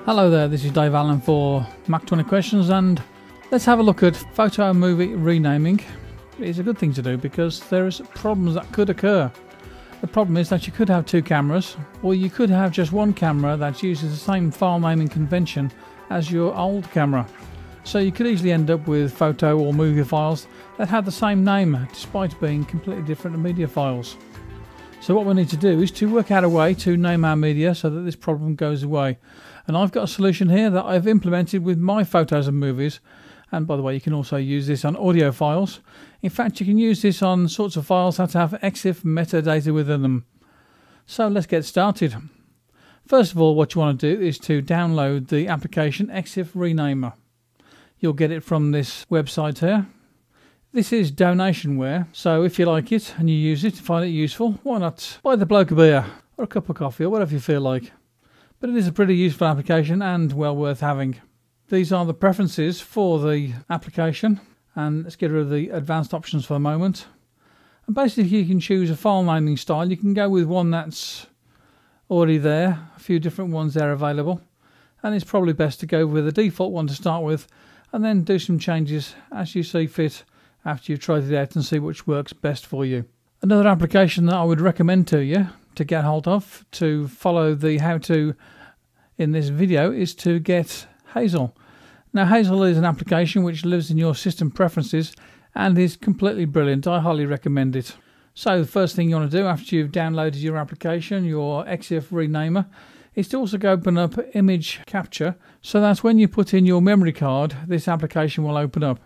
Hello there, this is Dave Allen for Mac 20 Questions, and let's have a look at photo and movie renaming. It's a good thing to do because there's problems that could occur. The problem is that you could have two cameras, or you could have just one camera that uses the same file naming convention as your old camera. So you could easily end up with photo or movie files that have the same name despite being completely different media files. So what we need to do is to work out a way to name our media so that this problem goes away. And I've got a solution here that I've implemented with my photos and movies. And by the way, you can also use this on audio files. In fact, you can use this on sorts of files that have EXIF metadata within them. So let's get started. First of all, what you want to do is to download the application EXIF Renamer. You'll get it from this website here. This is donationware, so if you like it and you use it, find it useful, why not buy the bloke a beer or a cup of coffee or whatever you feel like. But it is a pretty useful application and well worth having. These are the preferences for the application, and let's get rid of the advanced options for the moment. And basically you can choose a file naming style. You can go with one that's already there, a few different ones there available, and it's probably best to go with a default one to start with and then do some changes as you see fit after you've tried it out and see which works best for you. Another application that I would recommend to you to get hold of to follow the how-to in this video is to get Hazel. Now Hazel is an application which lives in your system preferences and is completely brilliant. I highly recommend it. So the first thing you want to do after you've downloaded your application, your EXIF Renamer, is to also go open up image capture, so that when you put in your memory card, this application will open up.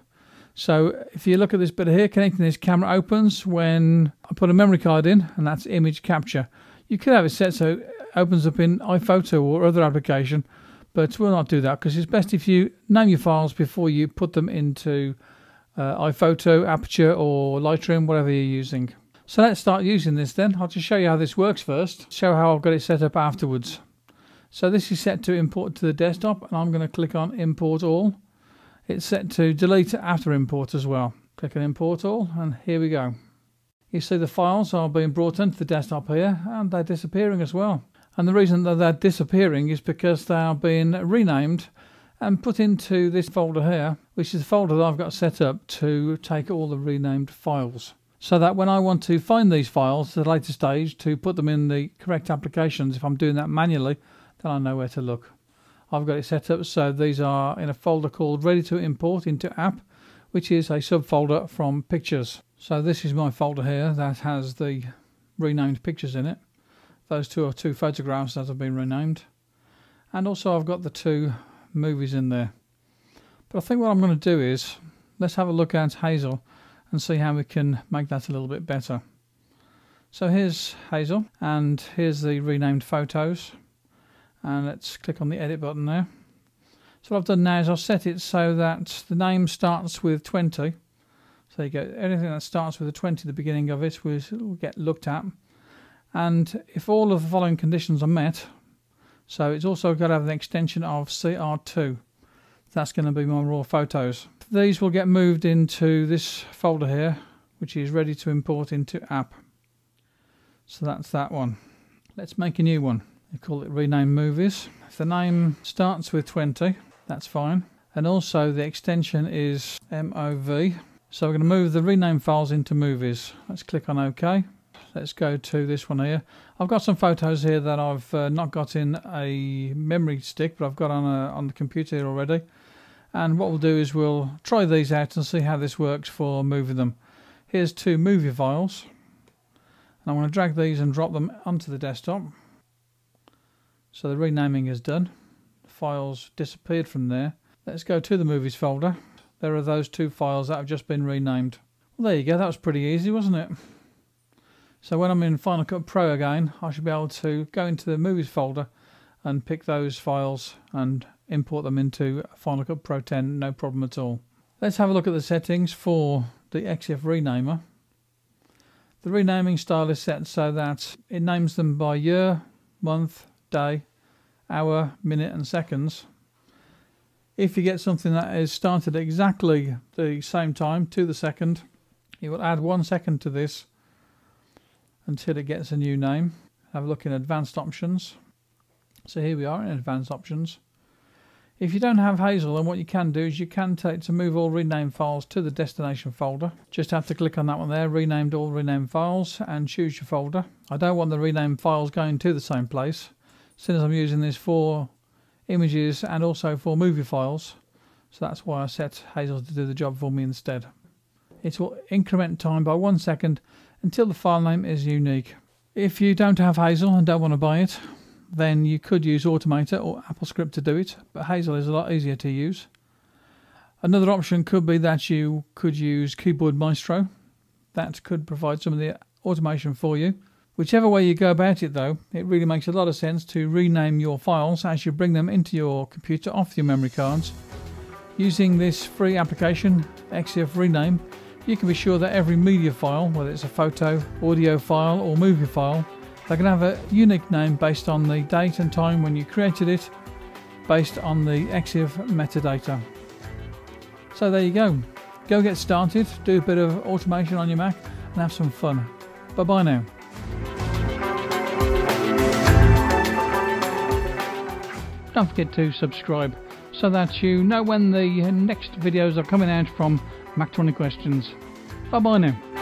So if you look at this bit here, connecting this camera opens when I put a memory card in, and that's image capture. You could have it set so it opens up in iPhoto or other application, but we'll not do that because it's best if you name your files before you put them into iPhoto, Aperture or Lightroom, whatever you're using. So let's start using this then. I'll just show you how this works first, show how I've got it set up afterwards. So this is set to import to the desktop, and I'm going to click on Import All. It's set to delete after import as well. Click on Import All, and here we go. You see the files are being brought into the desktop here, and they're disappearing as well. And the reason that they're disappearing is because they are being renamed and put into this folder here, which is the folder that I've got set up to take all the renamed files. So that when I want to find these files at a later stage to put them in the correct applications, if I'm doing that manually, then I know where to look. I've got it set up so these are in a folder called Ready to Import into App, which is a subfolder from Pictures. So this is my folder here that has the renamed pictures in it. Those two are two photographs that have been renamed. And also I've got the two movies in there. But I think what I'm going to do is, let's have a look at Hazel and see how we can make that a little bit better. So here's Hazel, and here's the renamed photos. And let's click on the edit button there. So what I've done now is I've set it so that the name starts with 20. So you get anything that starts with a 20 at the beginning of it will get looked at. And if all of the following conditions are met, so it's also got to have an extension of CR2. That's going to be my raw photos. These will get moved into this folder here, which is ready to import into App. So that's that one. Let's make a new one. We call it Rename Movies. If the name starts with 20, that's fine. And also the extension is MOV. So we're going to move the rename files into movies. Let's click on OK. Let's go to this one here. I've got some photos here that I've not got in a memory stick, but I've got on the computer here already. And what we'll do is we'll try these out and see how this works for moving them. Here's two movie files. And I'm going to drag these and drop them onto the desktop. So the renaming is done. The files disappeared from there. Let's go to the movies folder. There are those two files that have just been renamed. Well, there you go. That was pretty easy, wasn't it? So when I'm in Final Cut Pro again, I should be able to go into the movies folder and pick those files and import them into Final Cut Pro 10, no problem at all. Let's have a look at the settings for the EXIF Renamer. The renaming style is set so that it names them by year, month, day, hour, minute and seconds. If you get something that is started exactly the same time to the second, you will add 1 second to this until it gets a new name. Have a look in advanced options. So here we are in advanced options. If you don't have Hazel, then what you can do is you can tell it to move all renamed files to the destination folder. Just have to click on that one there, renamed all renamed files, and choose your folder. I don't want the renamed files going to the same place, since I'm using this for images and also for movie files. So that's why I set Hazel to do the job for me instead. It will increment time by 1 second until the file name is unique. If you don't have Hazel and don't want to buy it, then you could use Automator or AppleScript to do it, but Hazel is a lot easier to use. Another option could be that you could use Keyboard Maestro. That could provide some of the automation for you. Whichever way you go about it though, it really makes a lot of sense to rename your files as you bring them into your computer off your memory cards. Using this free application, XF Rename, you can be sure that every media file, whether it's a photo, audio file or movie file, they can have a unique name based on the date and time when you created it, based on the EXIF metadata. So there you go. Go get started, do a bit of automation on your Mac and have some fun. Bye bye now. Don't forget to subscribe so that you know when the next videos are coming out from Mac 20 Questions. Bye bye now.